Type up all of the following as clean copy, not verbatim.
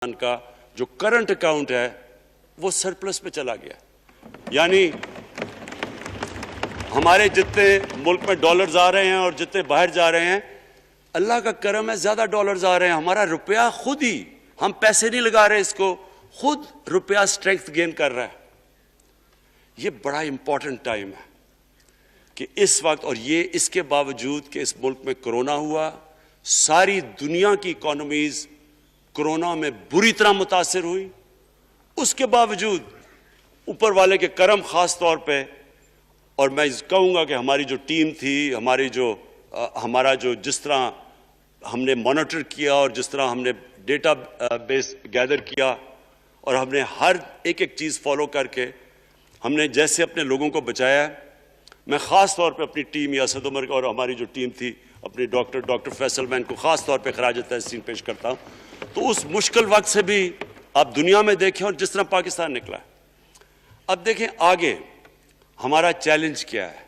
کا جو current account ہے وہ سرپلس میں چلا گیا. یعنی ہمارے جتنے ملک میں ڈالرز آ رہے ہیں اور جتنے باہر جا رہے ہیں، اللہ کا کرم ہے زیادہ ڈالرز آ رہے ہیں. ہمارا روپیہ خود ہی، ہم پیسے نہیں لگا رہے اس کو، خود روپیہ اسٹرینگتھ گین کر رہا ہے. یہ بڑا امپورٹنٹ ٹائم ہے کہ اس وقت، اور یہ اس کے باوجود کہ اس ملک میں کرونا ہوا، ساری دنیا کی اکانومیز کرونا میں بری طرح متاثر ہوئی، اس کے باوجود اوپر والے کے کرم خاص طور پہ، اور میں کہوں گا کہ ہماری جو ٹیم تھی، ہمارا جو جس طرح ہم نے مانیٹر کیا اور جس طرح ہم نے ڈیٹا بیس گیدر کیا اور ہم نے ہر ایک چیز فالو کر کے ہم نے جیسے اپنے لوگوں کو بچایا ہے. میں خاص طور پہ اپنی ٹیم اسد عمر اور ہماری جو ٹیم تھی اپنی ڈاکٹر فیصل، میں ان کو خاص طور پہ خراج تحسین پیش کرتا ہوں. تو اس مشکل وقت سے بھی آپ دنیا میں دیکھیں اور جس طرح پاکستان نکلا ہے. اب دیکھیں آگے ہمارا چیلنج کیا ہے.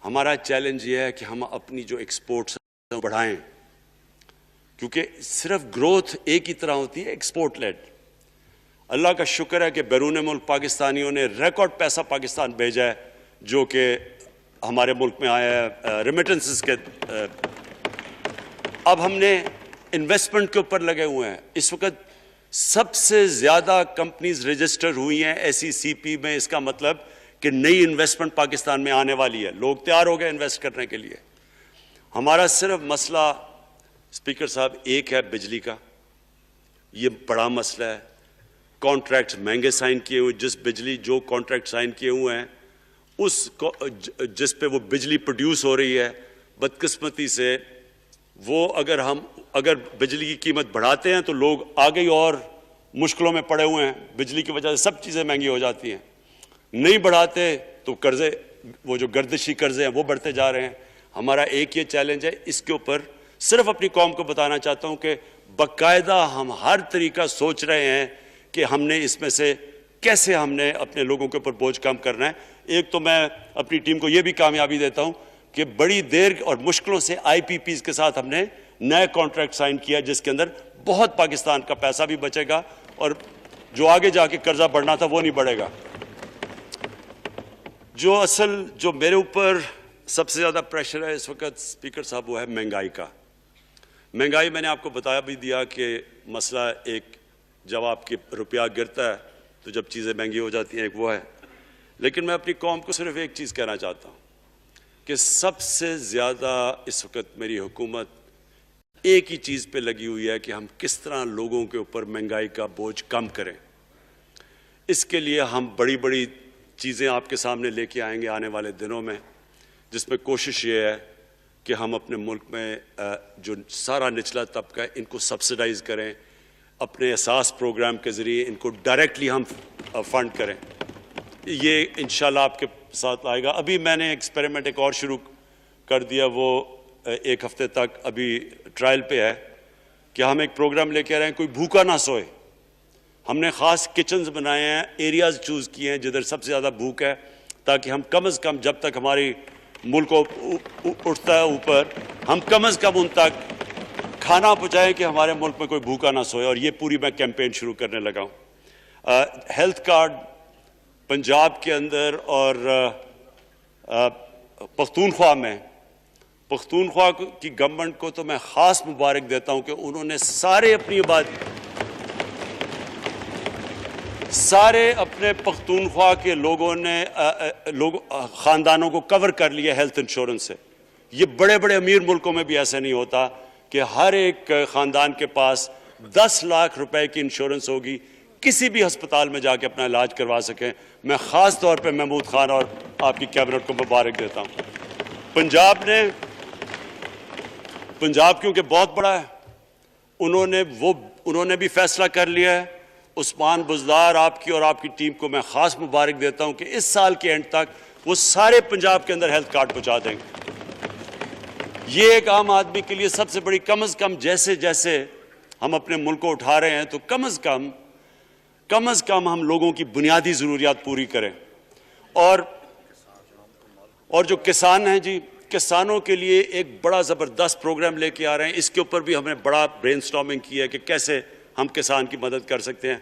ہمارا چیلنج یہ ہے کہ ہم اپنی جو ایکسپورٹس بڑھائیں، کیونکہ صرف گروتھ ایک ہی طرح ہوتی ہے، ایکسپورٹ لیڈ. اللہ کا شکر ہے کہ بیرون ملک پاکستانیوں نے ریکارڈ پیسہ پاکستان بھیجا ہے جو کہ ہمارے ملک میں آیا ہے ریمیٹنسز کے. اب ہم نے انویسٹمنٹ کے اوپر لگے ہوئے ہیں. اس وقت سب سے زیادہ کمپنیز رجسٹر ہوئی ہیں ایسی سی پی میں. اس کا مطلب کہ نئی انویسٹمنٹ پاکستان میں آنے والی ہے، لوگ تیار ہو گئے انویسٹ کرنے کے لیے. ہمارا صرف مسئلہ اسپیکر صاحب ایک ہے بجلی کا. یہ بڑا مسئلہ ہے. کانٹریکٹ مہنگے سائن کیے ہوئے، جو کانٹریکٹ سائن کیے ہوئے ہیں جس پہ وہ بجلی پروڈیوس ہو رہی ہے، بدقسمتی سے وہ اگر بجلی کی قیمت بڑھاتے ہیں تو لوگ آگے ہی اور مشکلوں میں پڑے ہوئے ہیں. بجلی کی وجہ سے سب چیزیں مہنگی ہو جاتی ہیں. نہیں بڑھاتے تو قرضے، وہ جو گردشی قرضے ہیں وہ بڑھتے جا رہے ہیں. ہمارا ایک یہ چیلنج ہے. اس کے اوپر صرف اپنی قوم کو بتانا چاہتا ہوں کہ باقاعدہ ہم ہر طریقہ سوچ رہے ہیں کہ ہم نے اس میں سے کیسے ہم نے اپنے لوگوں کے اوپر بوجھ کم کرنا ہے. ایک تو میں اپنی ٹیم کو یہ بھی کامیابی دیتا ہوں کہ بڑی دیر اور مشکلوں سے آئی پی پیز کے ساتھ ہم نے نئے کانٹریکٹ سائن کیا جس کے اندر بہت پاکستان کا پیسہ بھی بچے گا اور جو آگے جا کے قرضہ بڑھنا تھا وہ نہیں بڑھے گا. جو میرے اوپر سب سے زیادہ پریشر ہے اس وقت اسپیکر صاحب وہ ہے مہنگائی کا. مہنگائی میں نے آپ کو بتایا بھی دیا کہ مسئلہ ایک جب آپ کے روپیہ گرتا ہے تو جب چیزیں مہنگی ہو جاتی ہیں ایک وہ ہے. لیکن میں اپنی قوم کو صرف ایک چیز کہنا چاہتا ہوں کہ سب سے زیادہ اس وقت میری حکومت ایک ہی چیز پہ لگی ہوئی ہے کہ ہم کس طرح لوگوں کے اوپر مہنگائی کا بوجھ کم کریں. اس کے لیے ہم بڑی بڑی چیزیں آپ کے سامنے لے کے آئیں گے آنے والے دنوں میں، جس میں کوشش یہ ہے کہ ہم اپنے ملک میں جو سارا نچلا طبقہ ہے ان کو سبسڈائز کریں، اپنے احساس پروگرام کے ذریعے ان کو ڈائریکٹلی ہم فنڈ کریں. یہ انشاءاللہ آپ کے ساتھ آئے گا. ابھی میں نے ایکسپیریمنٹ ایک اور شروع کر دیا، وہ ایک ہفتے تک ابھی ٹرائل پہ ہے کہ ہم ایک پروگرام لے کے آ رہے ہیں کوئی بھوکا نہ سوئے. ہم نے خاص کچنز بنائے ہیں، ایریاز چوز کیے ہیں جدھر سب سے زیادہ بھوک ہے، تاکہ ہم کم از کم جب تک ہماری ملک اٹھتا ہے اوپر، ہم کم از کم ان تک کھانا پہنچائیں کہ ہمارے ملک میں کوئی بھوکا نہ سوئے. اور یہ پوری میں کیمپین شروع کرنے لگا ہوں. ہیلتھ کارڈ پنجاب کے اندر اور پختونخوا میں، پختونخوا کی گورنمنٹ کو تو میں خاص مبارک دیتا ہوں کہ انہوں نے سارے اپنے پختونخوا کے لوگوں نے خاندانوں کو کور کر لیا ہیلتھ انشورنس سے. یہ بڑے بڑے امیر ملکوں میں بھی ایسا نہیں ہوتا کہ ہر ایک خاندان کے پاس 10 لاکھ روپے کی انشورنس ہوگی، کسی بھی ہسپتال میں جا کے اپنا علاج کروا سکیں. میں خاص طور پہ محمود خان اور آپ کی کیبنٹ کو مبارک دیتا ہوں. پنجاب کیونکہ بہت بڑا ہے، انہوں نے بھی فیصلہ کر لیا ہے. عثمان بزدار آپ کی اور آپ کی ٹیم کو میں خاص مبارک دیتا ہوں کہ اس سال کے اینڈ تک وہ سارے پنجاب کے اندر ہیلتھ کارڈ پہنچا دیں گے. یہ ایک عام آدمی کے لیے سب سے بڑی، کم از کم جیسے جیسے ہم اپنے ملک کو اٹھا رہے ہیں تو کم از کم ہم لوگوں کی بنیادی ضروریات پوری کریں. اور جو کسان ہیں جی، کسانوں کے لیے ایک بڑا زبردست پروگرام لے کے آ رہے ہیں. اس کے اوپر بھی ہم نے بڑا برین سٹارمنگ کی ہے کہ کیسے ہم کسان کی مدد کر سکتے ہیں.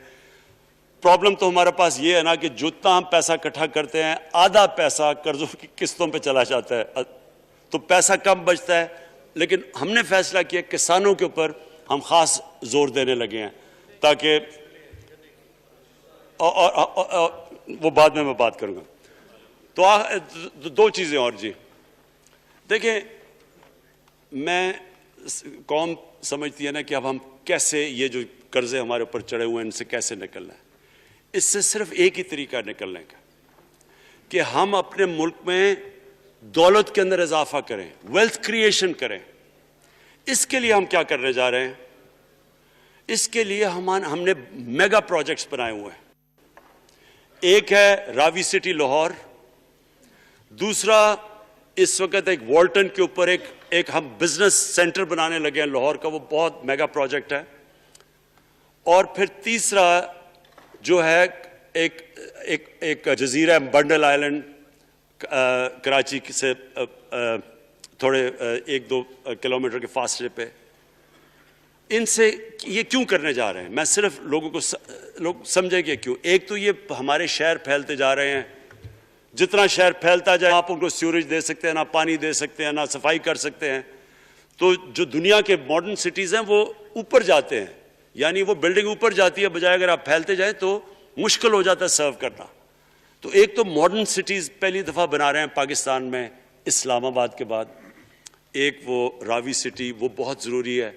پرابلم تو ہمارے پاس یہ ہے نا کہ جتنا ہم پیسہ اکٹھا کرتے ہیں آدھا پیسہ قرضوں کی قسطوں پہ چلا جاتا ہے, تو پیسہ کم بچتا ہے. لیکن ہم نے فیصلہ کیا کسانوں کے اوپر ہم خاص زور دینے لگے ہیں تاکہ وہ بعد میں بات کروں گا. تو دو چیزیں اور جی. دیکھیں, میں قوم سمجھتی ہے نا کہ اب ہم کیسے یہ جو قرضے ہمارے اوپر چڑھے ہوئے ہیں ان سے کیسے نکلنا ہے. اس سے صرف ایک ہی طریقہ نکلنے کا کہ ہم اپنے ملک میں دولت کے اندر اضافہ کریں, ویلتھ کریشن کریں. اس کے لیے ہم کیا کرنے جا رہے ہیں؟ اس کے لیے ہم نے میگا پروجیکٹس بنائے ہوئے ہیں. ایک ہے راوی سٹی لاہور, دوسرا اس وقت ایک والٹن کے اوپر ایک ہم بزنس سینٹر بنانے لگے ہیں لاہور کا, وہ بہت میگا پروجیکٹ ہے. اور پھر تیسرا جو ہے ایک جزیرہ ہے بنڈل آئلینڈ, کراچی سے تھوڑے 1-2 کلومیٹر کے فاصلے پہ. ان سے یہ کیوں کرنے جا رہے ہیں؟ میں صرف لوگ سمجھیں کہ کیوں. ایک تو یہ ہمارے شہر پھیلتے جا رہے ہیں, جتنا شہر پھیلتا جائے آپ ان کو سیوریج دے سکتے ہیں, نہ پانی دے سکتے ہیں, نہ صفائی کر سکتے ہیں. تو جو دنیا کے ماڈرن سٹیز ہیں وہ اوپر جاتے ہیں, یعنی وہ بلڈنگ اوپر جاتی ہے, بجائے اگر آپ پھیلتے جائیں تو مشکل ہو جاتا ہے سرو کرنا. تو ایک تو ماڈرن سٹیز پہلی دفعہ بنا رہے ہیں پاکستان میں اسلام آباد کے بعد. ایک وہ راوی سٹی, وہ بہت ضروری ہے.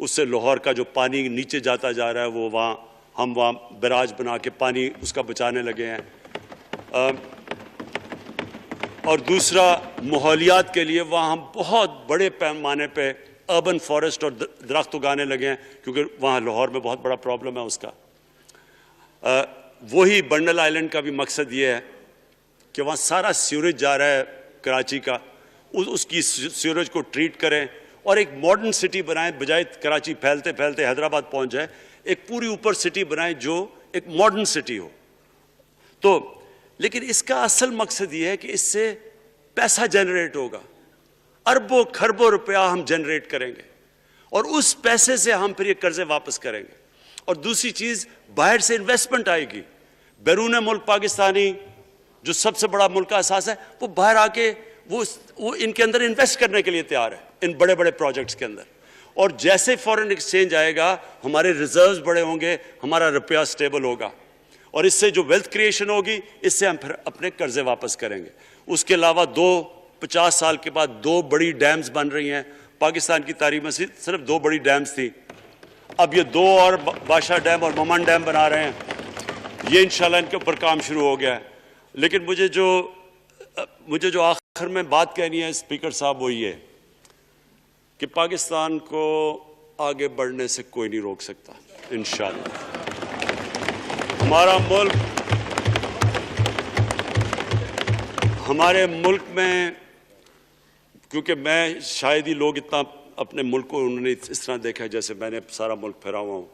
اس سے لاہور کا جو پانی نیچے جاتا جا رہا ہے وہ ہم وہاں براج بنا کے پانی اس کا بچانے لگے ہیں. اور دوسرا ماحولیات کے لیے وہاں ہم بہت بڑے پیمانے پہ اربن فارسٹ اور درخت اگانے لگے ہیں, کیونکہ وہاں لاہور میں بہت بڑا پرابلم ہے اس کا. وہی بنڈل آئلینڈ کا بھی مقصد یہ ہے کہ وہاں سارا سیوریج جا رہا ہے کراچی کا, اس کی سیوریج کو ٹریٹ کریں اور ایک ماڈرن سٹی بنائیں, بجائے کراچی پھیلتے پھیلتے حیدرآباد پہنچ جائے, ایک پوری اوپر سٹی بنائیں جو ایک ماڈرن سٹی ہو. تو لیکن اس کا اصل مقصد یہ ہے کہ اس سے پیسہ جنریٹ ہوگا, اربوں کھربوں روپیہ ہم جنریٹ کریں گے, اور اس پیسے سے ہم پھر یہ قرضے واپس کریں گے. اور دوسری چیز, باہر سے انویسٹمنٹ آئے گی. بیرون ملک پاکستانی جو سب سے بڑا ملک کا اساس ہے, وہ باہر آ کے وہ ان کے اندر انویسٹ کرنے کے لیے تیار ہے, ان بڑے بڑے پروجیکٹس کے اندر. اور جیسے فورن ایکسچینج آئے گا ہمارے ریزروز بڑے ہوں گے, ہمارا روپیہ سٹیبل ہوگا, اور اس سے جو ویلتھ کریشن ہوگی اس سے ہم پھر اپنے قرضے واپس کریں گے. اس کے علاوہ 50 سال کے بعد 2 بڑی ڈیمز بن رہی ہیں پاکستان کی تاریخ میں. صرف 2 بڑی ڈیمز تھی, اب یہ 2 اور بادشاہ ڈیم اور ممن ڈیم بنا رہے ہیں. یہ انشاءاللہ ان کے اوپر کام شروع ہو گیا ہے. لیکن مجھے جو آخر میں بات کہنی ہے اسپیکر صاحب, وہ یہ کہ پاکستان کو آگے بڑھنے سے کوئی نہیں روک سکتا انشاءاللہ. ہمارے ملک میں, کیونکہ میں شاید ہی لوگ اتنا اپنے ملک کو انہوں نے اس طرح دیکھا ہے جیسے میں نے سارا ملک پھیرا ہوا ہوں.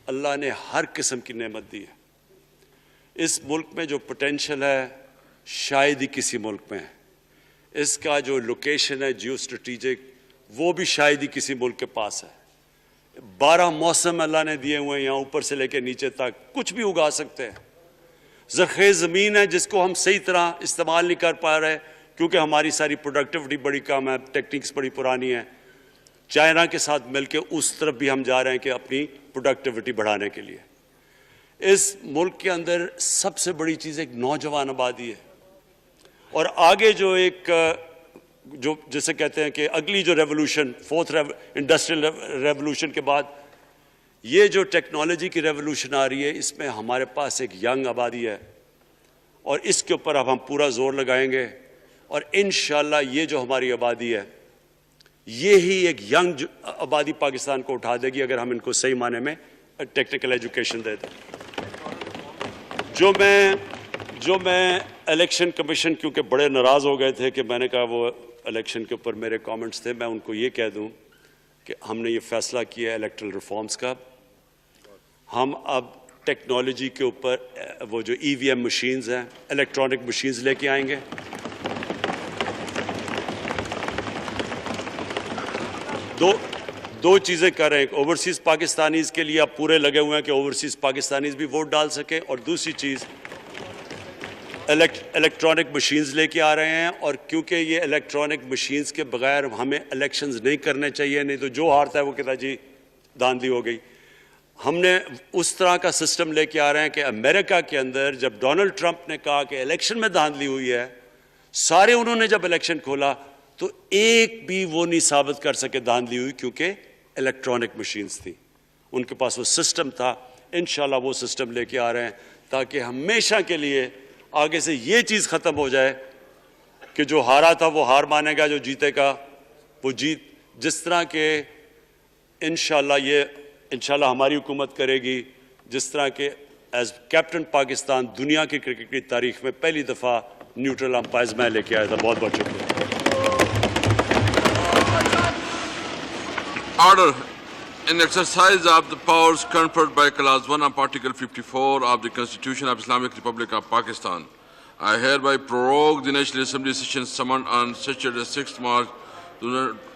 اللہ نے ہر قسم کی نعمت دی ہے. اس ملک میں جو پوٹینشل ہے شاید ہی کسی ملک میں ہے. اس کا جو لوکیشن ہے جیو اسٹریٹجک, وہ بھی شاید ہی کسی ملک کے پاس ہے. 12 موسم اللہ نے دیے ہوئے ہیں, یہاں اوپر سے لے کے نیچے تک کچھ بھی اگا سکتے ہیں. زرخیز زمین ہے جس کو ہم صحیح طرح استعمال نہیں کر پا رہے کیونکہ ہماری ساری پروڈکٹیوٹی بڑی کم ہے, ٹیکنیکس بڑی پرانی ہے. چائنا کے ساتھ مل کے اس طرف بھی ہم جا رہے ہیں کہ اپنی پروڈکٹیوٹی بڑھانے کے لیے. اس ملک کے اندر سب سے بڑی چیز ایک نوجوان آبادی ہے, اور آگے جو جسے کہتے ہیں کہ اگلی جو ریولوشن, 4th انڈسٹریل ریولوشن کے بعد یہ جو ٹیکنالوجی کی ریولوشن آ رہی ہے, اس میں ہمارے پاس ایک ینگ آبادی ہے, اور اس کے اوپر اب ہم پورا زور لگائیں گے. اور انشاءاللہ یہ جو ہماری آبادی ہے, یہی ایک ینگ آبادی پاکستان کو اٹھا دے گی اگر ہم ان کو صحیح معنی میں ٹیکنیکل ایجوکیشن دے دیں. جو میں الیکشن کمیشن, کیونکہ بڑے ناراض ہو گئے تھے کہ میں نے کہا وہ الیکشن کے اوپر میرے کامنٹس تھے, میں ان کو یہ کہہ دوں کہ ہم نے یہ فیصلہ کیا ہے الیکٹرل ریفارمز کا. ہم اب ٹیکنالوجی کے اوپر وہ جو EVM مشینز ہیں, الیکٹرانک مشینز لے کے آئیں گے. دو چیزیں کر رہے ہیں. ایک اوورسیز پاکستانیز کے لیے آپ پورے لگے ہوئے ہیں کہ اوورسیز پاکستانیز بھی ووٹ ڈال سکیں, اور دوسری چیز الیکٹرانک مشینز لے کے آ رہے ہیں. اور کیونکہ یہ الیکٹرانک مشینز کے بغیر ہمیں الیکشنز نہیں کرنے چاہیے, نہیں تو جو ہارتا ہے وہ کہتا ہے جی دھاندلی ہو گئی. ہم نے اس طرح کا سسٹم لے کے آ رہے ہیں کہ امریکہ کے اندر جب ڈونلڈ ٹرمپ نے کہا کہ الیکشن میں دھاندلی ہوئی ہے, سارے انہوں نے جب الیکشن کھولا تو ایک بھی وہ نہیں ثابت کر سکے دھاندلی ہوئی, کیونکہ الیکٹرانک مشینز تھی, ان کے پاس وہ سسٹم تھا. انشاءاللہ وہ سسٹم لے کے آ رہے ہیں تاکہ ہمیشہ کے لیے آگے سے یہ چیز ختم ہو جائے کہ جو ہارا تھا وہ ہار مانے گا, جو جیتے گا وہ جیت. جس طرح کہ انشاءاللہ ہماری حکومت کرے گی, جس طرح کہ ایز کیپٹن پاکستان دنیا کی کرکٹ کی تاریخ میں پہلی دفعہ نیوٹرل امپائرز میں لے کے آیا تھا. بہت بہت شکریہ. Order. In exercise of the powers conferred by Clause 1 of Article 54 of the Constitution of Islamic Republic of Pakistan, I hereby prorogue the National Assembly session summoned on Saturday 6th March